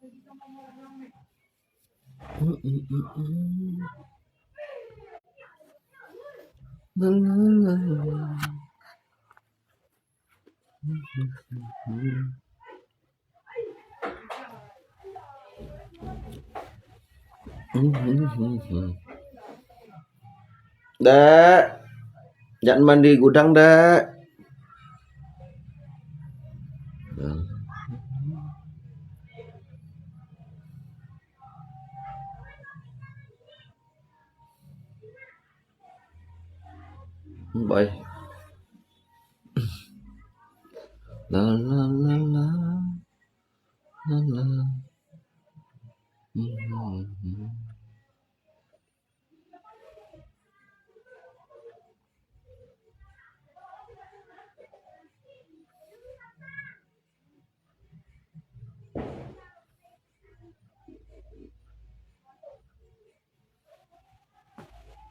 Dek, jangan mandi gudang, Dek. Bye. La la la la la la.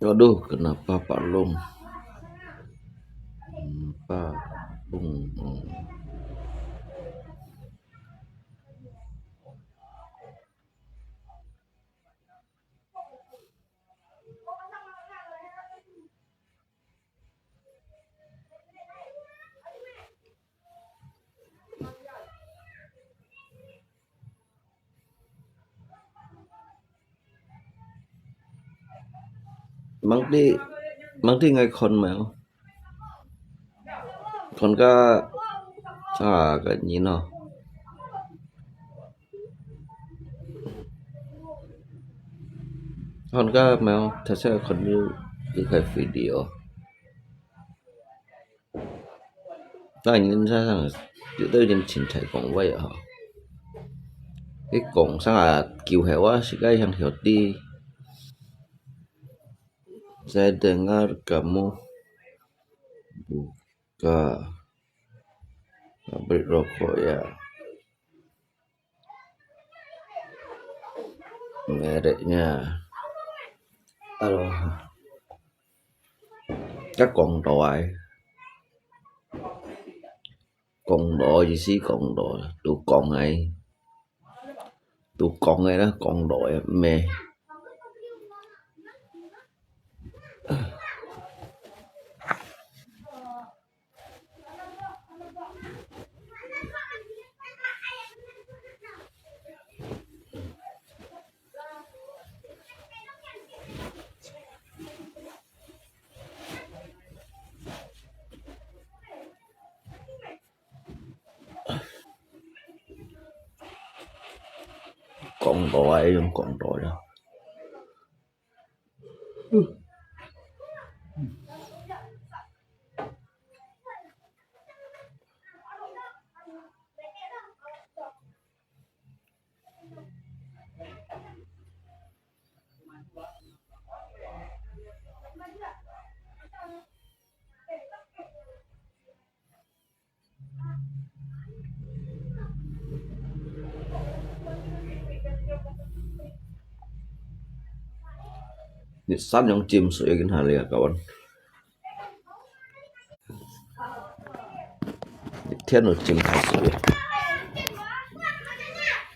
Aduh, kenapa Pak Long? Pak Long. Mang đi ngay con mà con có cái gì nó con có mèo thật sự con như cái video nó nhìn ra rằng tự tôi nhìn chỉnh thể cổng vậy hả cái cổng sang là kiểu hiểu á sẽ cái hàng hiểu đi saya dengar kamu buka pabrik rokok ya mereknya các cổng đỏ gì xí cổng đỏ tụ cổng này đó cổng đỏ mê cổng đỏ ấy trong cổng đỏ đó Nissan yang chim sui kan hal ya kawan thiên rồi chim sui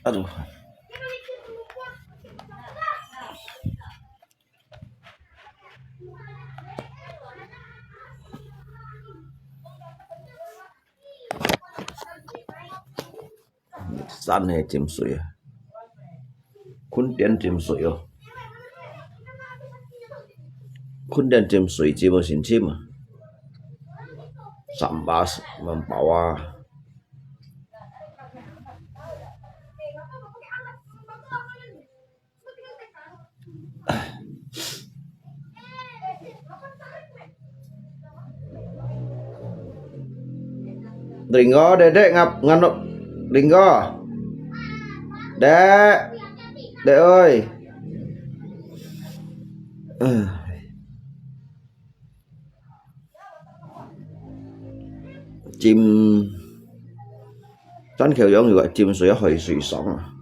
aduh Nissan hay chim sui kun tiền chim sui yo kun tiền chim sui chỉ bao xin chim mà sambas membawa Ringo dedek nganuk Ringo dek ơi chim真橋樣如果佔水去水爽啊，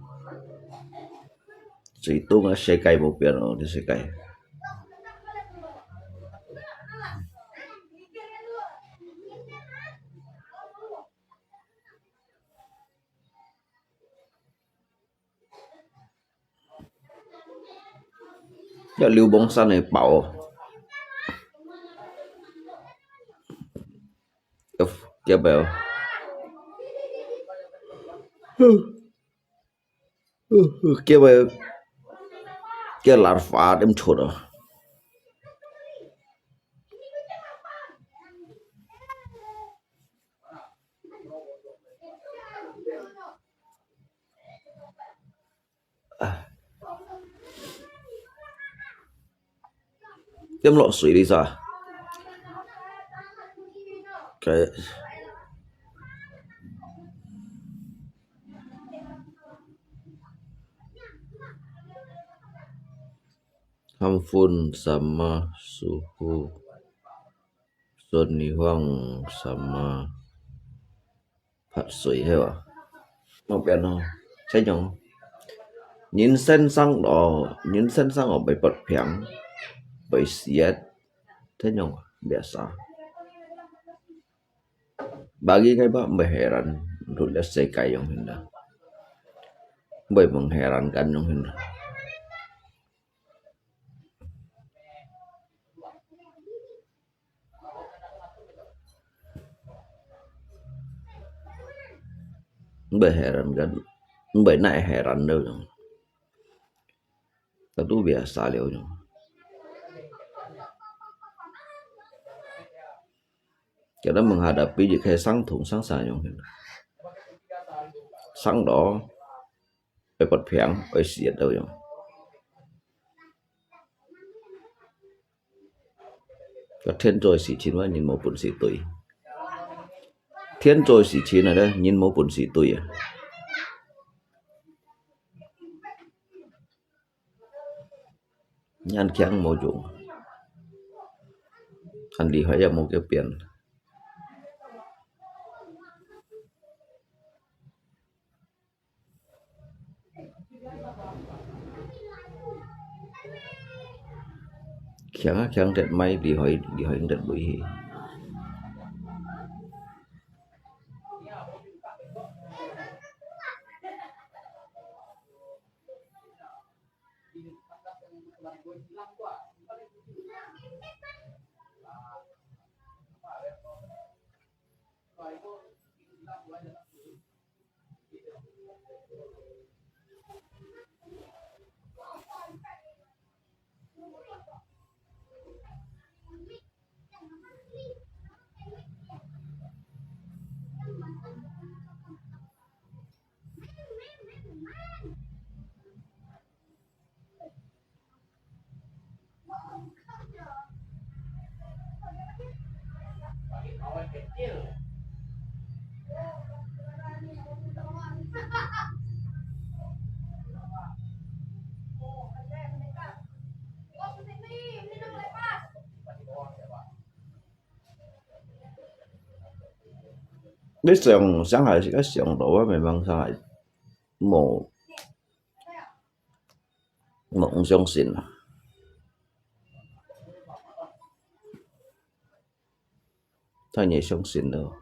水多啊，世界冇變咯，啲世界。Ya Liu Bongsan này bảo kia bảo kia bảo kia larva đem chuột à đem lọ水đi ra cái Hamfun sama suhu Sun Nihwang sama Phạt Sủy hay à một biển khôngใช่ยังnhìn sen sang ở bãi bật phèn bãi xiết thế nhau biasa bagi ngay ba heran dulu saya kayong hinda bay mengherankan yang hinda bay heran kan bay naik heran đâu yang itu biasa liu yang kita menghadapi jika sang thùng sang sài yang hinda sang đó bãi bật phèn bãi xiết đâu yang cái thiên rồi xỉ chínว่าnhìn một bún xỉ tùy thiên rồi xỉ chín này đây nhìn một bún xỉ tùy à nhan kháng một dụng anh đi hỏi ra một cái biển kháng trận may đi hỏi trận bụi biết rằng sáng lại cái sườn đổ mày mang sang lại một trong xin thay nhảy trong xin đâu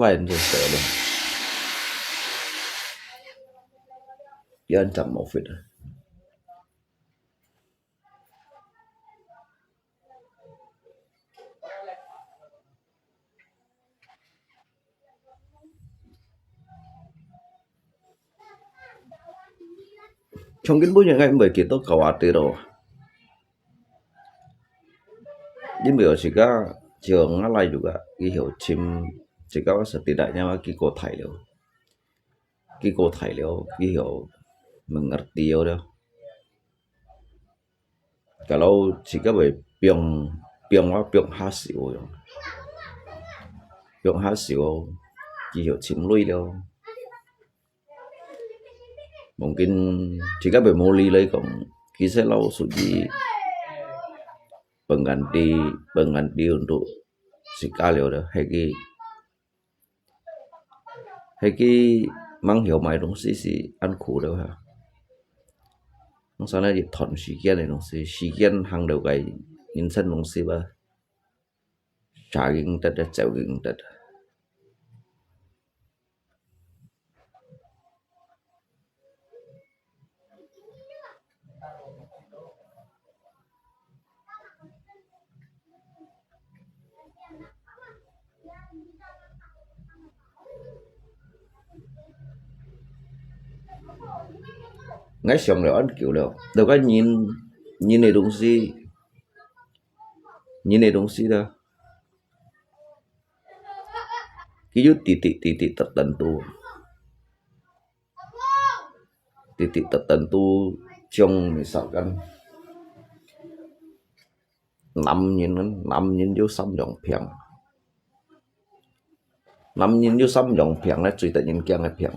vậy thì sợ luôn giờ anh chậm một phút rồi trong cái bút yang bởi kita khawatir loh di Biosika trường lain juga hiểu chim jika setidaknya Kiko Thai Liu hiểu mengerti udah Kalau jika biang biang hasil yang biang hasil chỉ hiệu chìm lui đâu mungkin jika bermuli lagi kong kisah lau suji pengganti untuk si kalio dah heki mang hiểu mai đồng si ăn khổ đâu ha nó sau này thọn sĩ kiến hàng đầu cái nhân sinh đồng si ba trả kinh tật chịu kinh tật ngay xong rồi ăn kiểu đâu có nhìn nhìn này đồng si đâu cái titik tertentu trong misalkan 5 nhìn vô xăm dòng phiền 5 nhìn vô xăm dòng phiền là truy tự nhiên kiang cái phiền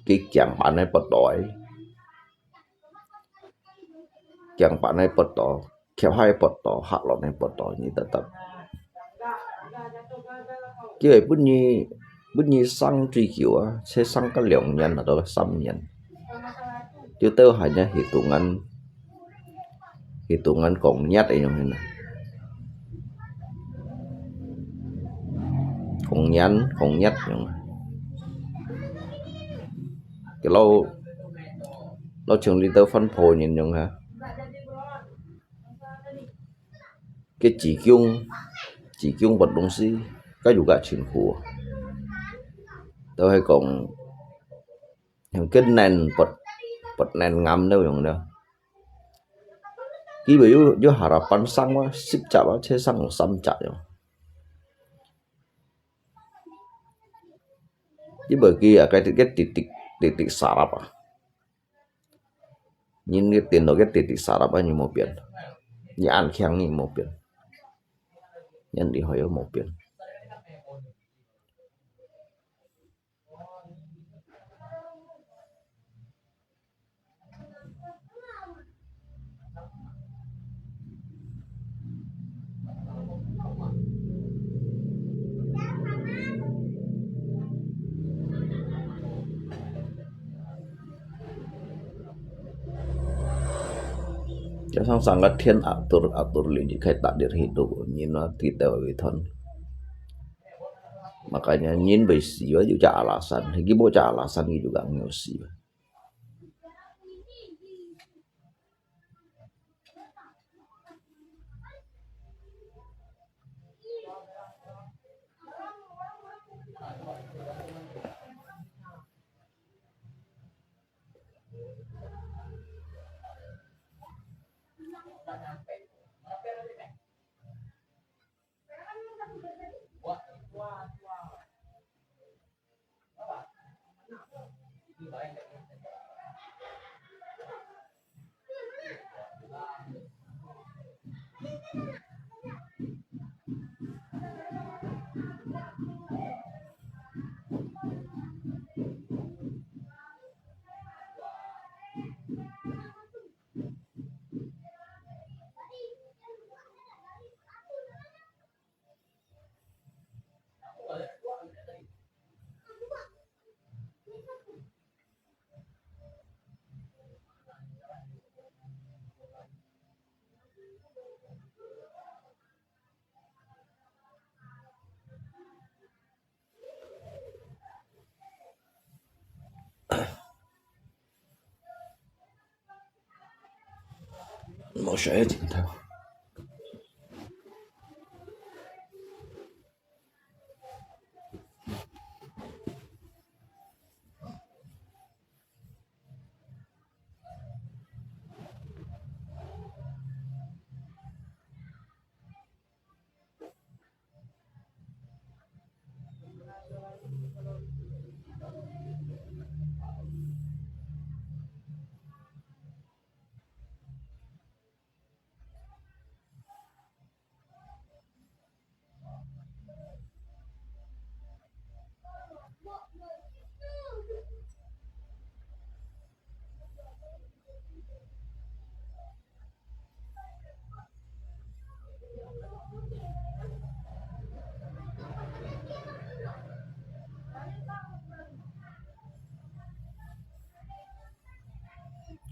cái chẳng bạn này bật đói chẳng bạn này bật đỏ kéo hai bật đỏ hạ lọ này bật đỏ như tetap cái ấy bút nhi sang truy kiểu sẽ sang cái lượng nhân ở đó xăm nhân chứ tớ hanya hitungan kongnyat yang ini kongnyat yang cái lâu trường đi tớ phân phối nhìn nhung ha cái chỉ kiung vật đồng si cái juga chuyện của tớ hay còn yang cái nền vật nền ngầm đâu yang đâu cái bởi vô harapan sang quá ship chả quá thế sang xăm chả yang cái bởi kia cái titik sarap nhìn cái tiền đó cái titik sarap như một biển như ăn khéng như một biển nhân đi hỏi ở một biển cho sangat thiên atur lagi kayak takdir hidup nyina tidak witon makanya nyin besiwa juga alasan lagi bocah alasan juga ngeusi mau saya cinta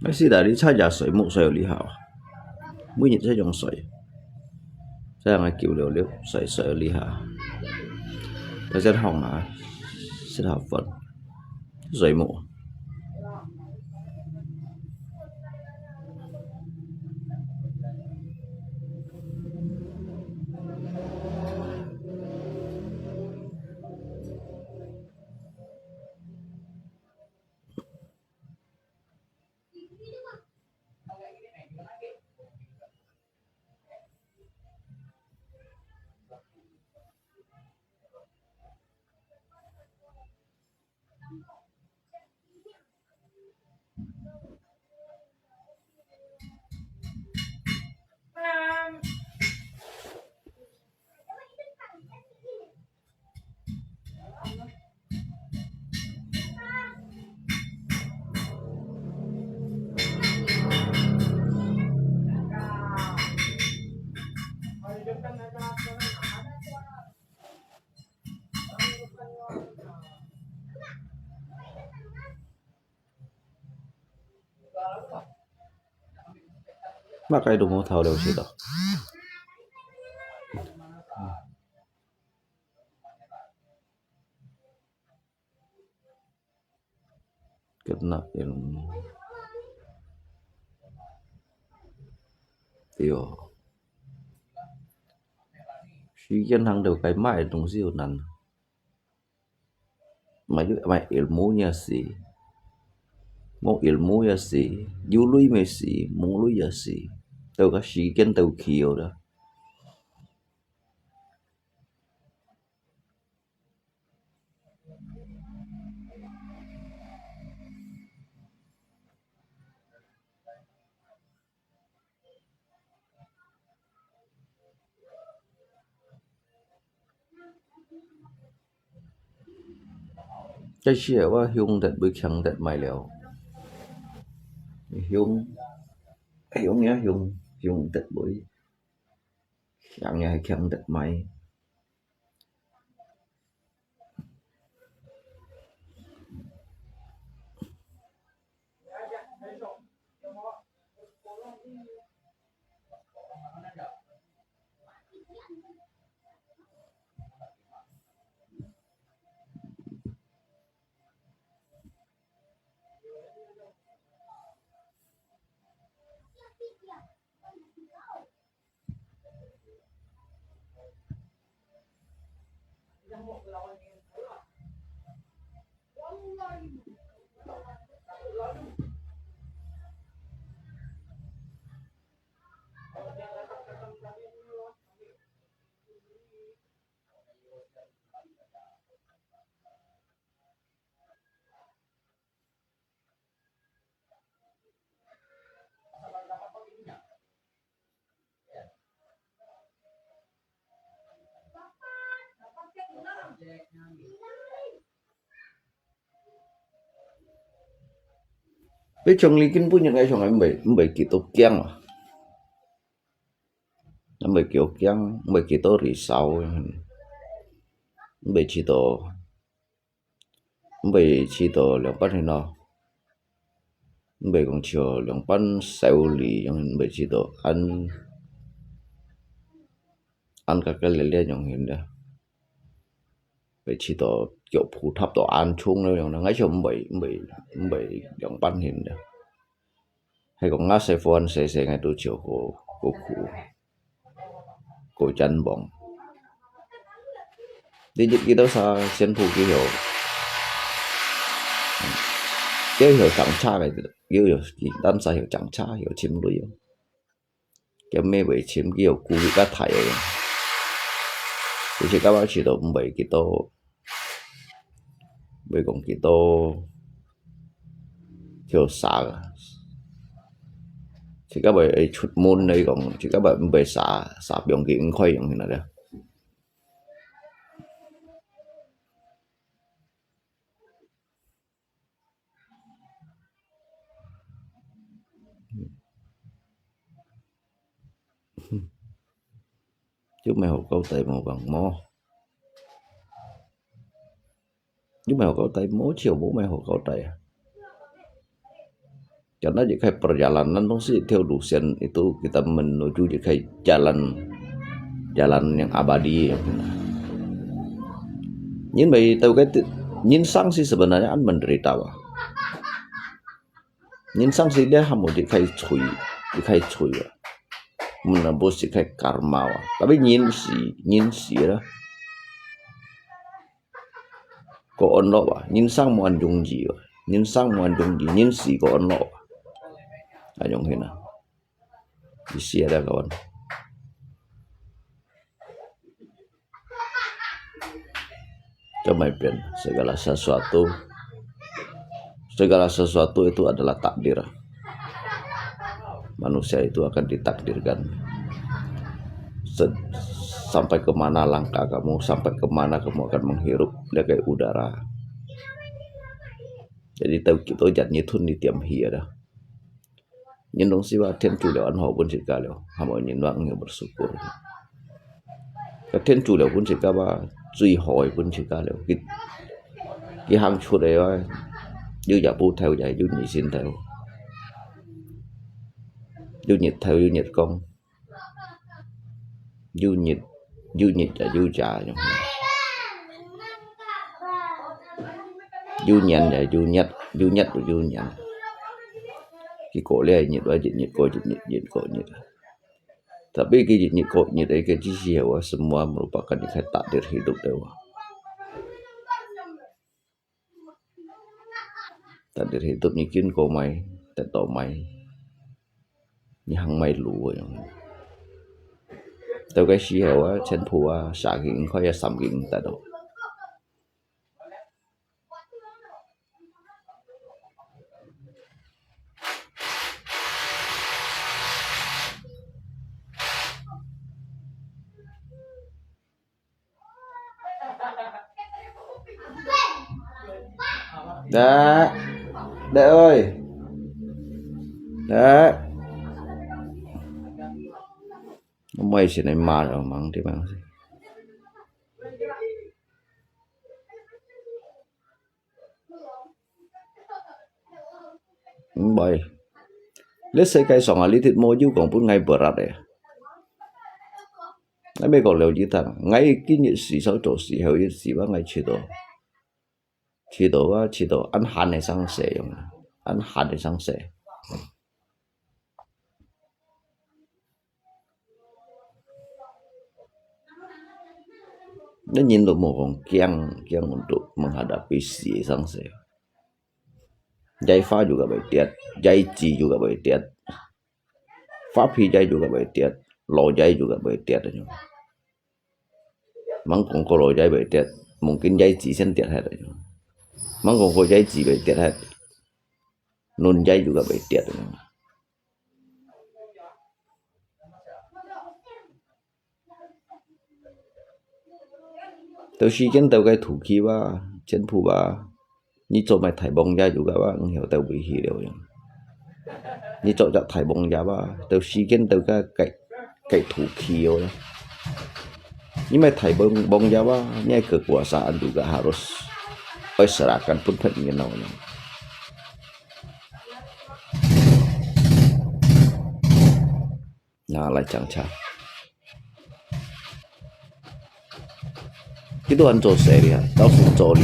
那是的，你参加水木水有厉害啊，每日在用水，这样嘅叫了了，水有厉害，但係紅啊，適合瞓水木。Makai do mo thao đâu chứ đó. Kena ilmu. Yo. Siyan hang đều cái mai trong siêu nan. Mai ilmunya sih. Mau ilmu ya sih. Yului me sih, mong lui ya sih. Tao ka siyan tao kiyo đó. Cái chuyệnว่า Hyung thật bự khẳng thật mày lèo. Hyung nhá Hyung thật bự khẳng nhà khẳng thật mày. Cái chồng likin punya cái chồng em bị gitu kiang lah. Em bị kiểu kiang, bị gitu risau. Em bị chỉ tổ lượng bắt nó. Em bị còn chiều lượng bắt xéo lì, em bị chỉ tổ ăn các cái lệ trong hiện đó. Bị chỉ tổ kiểu phù thập tổ ăn chung nữa, nó ngay chỗ em bị lượng bắt hiện đó. Hay còn ngã xe phone xe ngay tổ chiều của chân bóng. Đi dịch kia đó sao xem phụ ký hiệu. Cái hiểu chẳng cha này, hiểu đơn sa hiểu chẳng cha hiểu chiếm đối. Cái mê bởi chiếm cái hiểu cú bị các thải rồi. Thì chỉ các bạn chỉ tổ bởi cái tổ bởi còn cái tổ kiểu xả. Chỉ các bạn chút môn này còn chỉ các bạn bởi xả biểu kiện khoai giống như này đây. Chứ mày học câu tệ màu bằng mò. Chứ mày học câu tệ mố chiều bố mày học câu tệ. Karena jika perjalanan dong sih theo lusen itu kita menuju jika jalan yang abadi. Nyin bayi tahu kan nyin sang sih sebenarnya an menderita wah. Nyin sang sih dia hamu jika cui wah. Menembus jika karma wah. Tapi nyin si lah. Ko onlo wah. Nyin sang muan jungji wah. Nyin sang muan jungji. Nyin si ko onlo wah. Ayong hina. Isi ada kawan. Coba pian segala sesuatu itu adalah takdir. Manusia itu akan ditakdirkan. Sampai kemana langkah kamu, sampai kemana kamu akan menghirup dia kayak udara. Jadi tahu kita jangan nyitun di tiam hiya dah. Nyindong siwa ten chu leo an ho pun sika leo. Hamo nyindong nge bersyukur. Ka ten chu leo pun sika ba zui hoi pun sika leo. Ki hang chu leo như giả bu theo vậy, như nhị xin theo. Như nhị theo như nhị công. Như nhị là như trả. Như nhận là như nhất là như nhận. Cái cổ lê nhị đó nhị cổ nhị. Tapi cái cổ nhị đấy cái gì ya semua merupakan yang takdir hidup dewa. Takdir hidup nyikin ko may teto may nhang may lúa yang. Tao cái gì ya chen phua sa ging khoi ya sam ging ta do. Đệ ơi. Đệ. Mày sẽ này mà rồi mắng thì mắng gì. Bày. Let's say cái song ali thịt mô du còn pun ngay berat ya. Ngay bây còn liều gì thằng. Ngay cái nhị sĩ sáu chỗ sĩ hậu nhị sĩ ngay chỉ đồ ăn hàn này sang sẻ dùng. Ăn hàn này sang sẻ. Nó nhìn được một con kiang untuk menghadapi si sang sẻ. Jai fa juga baitiat, jai ji juga baitiat. Fa phi jai juga baitiat, lo jai juga baitiat. Mang kong ko lo jai baitiat, mungkin jai ji sen tiat hat. Mang kong ko jai ji baitiat hat. Nun jai juga baitiat. Tao si kan tao cái thủ khí ba, chân phu ba. Như chỗ mày thải bông ra juga ba, hiểu tao bị hiểu đều. Như chỗ chặt thải bông ra ba, tao si kan tao cái thủ khí rồi. Nhưng mày thải bông ra ba, nyai kekuasaan juga harus serahkan pun pengen namanya. Nah, lại chẳng chả. Itu kan chỗ xe đi, tao phụ chỗ đi.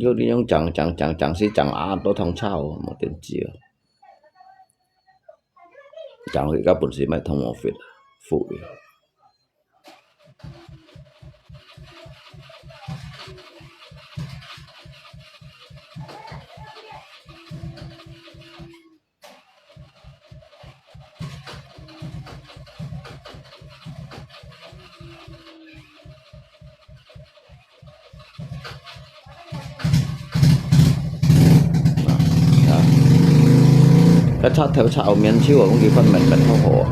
Vô đi nhông chẳng sĩ chẳng á tố thông trao một tiền chia. Chẳng thì các bổn sĩ mày thông một việc phụ đi. Cái thoát theo chảo miếng chiếu ở công ty phân mệnh thao hổ.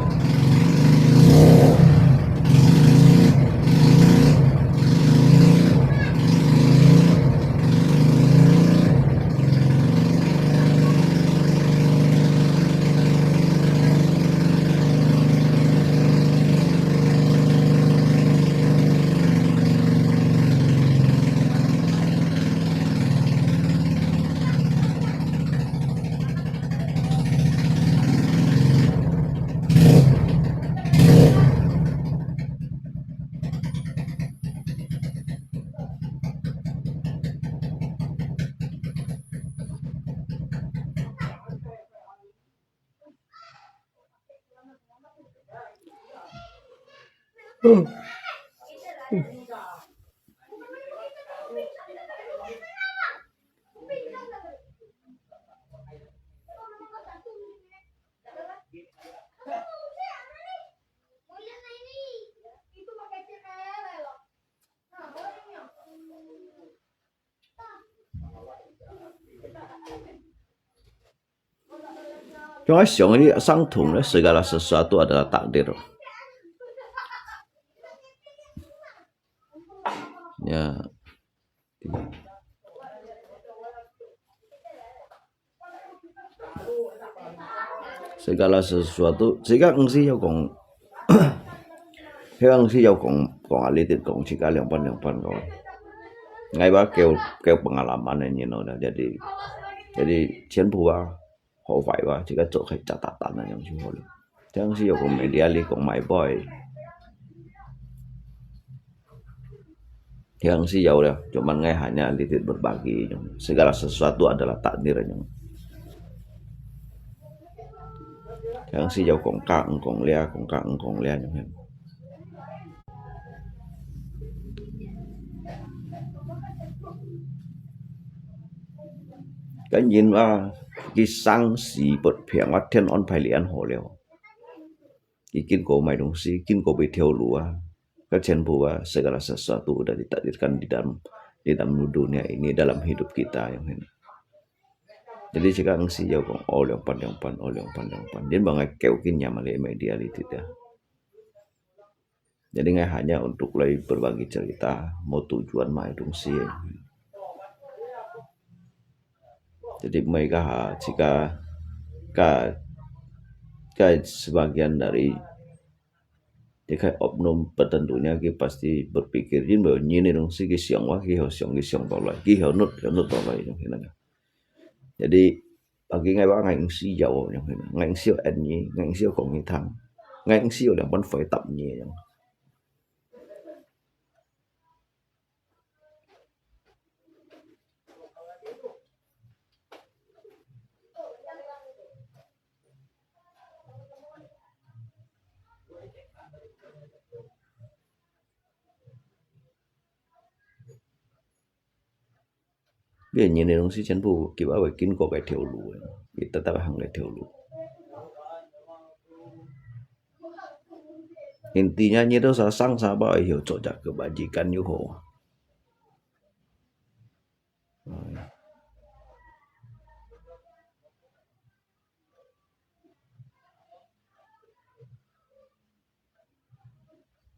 Cuma siang ini sangtung segala sesuatu adalah takdir. Ya. Segala sesuatu jika ngsi yo kong Heo ngsi yo kong alitit kong jika yang pan kong ngai ba kêu pengalaman ini no jadi chiến bùa họ phải ba chỉ có chỗ khách trả tatan là yang chung hole yang si yo kong media li kong my boy yang si yo dah cuman ngai hanya alitit berbagi segala sesuatu adalah takdir yang si yo kong ka kong lia yang cái nhìn vào cái sang sĩ bật phiền vào thiên on phải liền hồ liều cái kinh cổ mày đúng si kinh cổ bị thiêu lúa cái chân buah segala sesuatu sudah ditakdirkan di dalam dunia ini dalam hidup kita yang ini. Jadi sekarang si jauh kong yang pan jadi bangai keukinnya malah media itu dah. Jadi nggak hanya untuk lagi berbagi cerita mau tujuan mai dong si. Jadi mereka jika sebagian dari jika oknum tertentunya kita pasti berpikir jin bahwa ini dong si siang wah siang tolak nut tolak yang ini. Jadi bagi ngay ba ngành si dầu yang ini ngành siêu anh nhỉ ngành siêu không như thằng ngành siêu là vẫn phải tập nhỉ. Bây giờ nhìn này si chính phủ kiểu bảo kinh có cái thiểu lũ kita tahu hang cái thiểu lũ intinya như đó sang sabar hiểu chỗ chắc kebajikan như hồ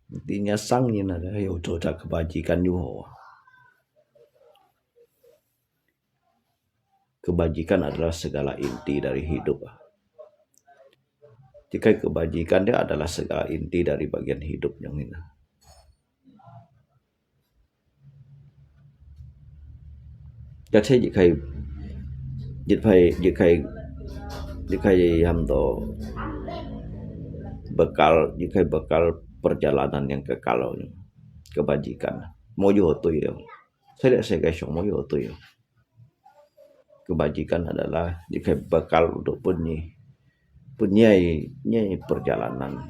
intinya sang như là hiểu chỗ chắc kebajikan như hồ. Kebajikan adalah segala inti dari hidup. Jika kebajikan dia adalah segala inti dari bagian hidup yang ini. Jadi jika hamdo bekal perjalanan yang kekal kebajikan. Mau yotoy ya. Saya mau yotoy ya. Kebajikan adalah jika bekal untuk punya perjalanan.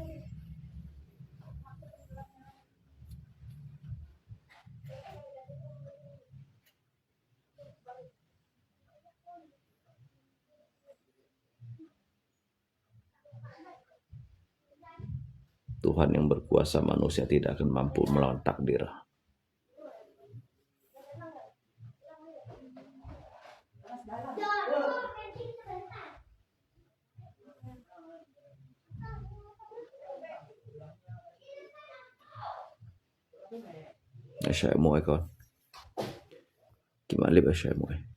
Tuhan yang berkuasa manusia tidak akan mampu melawan takdir. Share mọi con. Gimana lihat share mọi.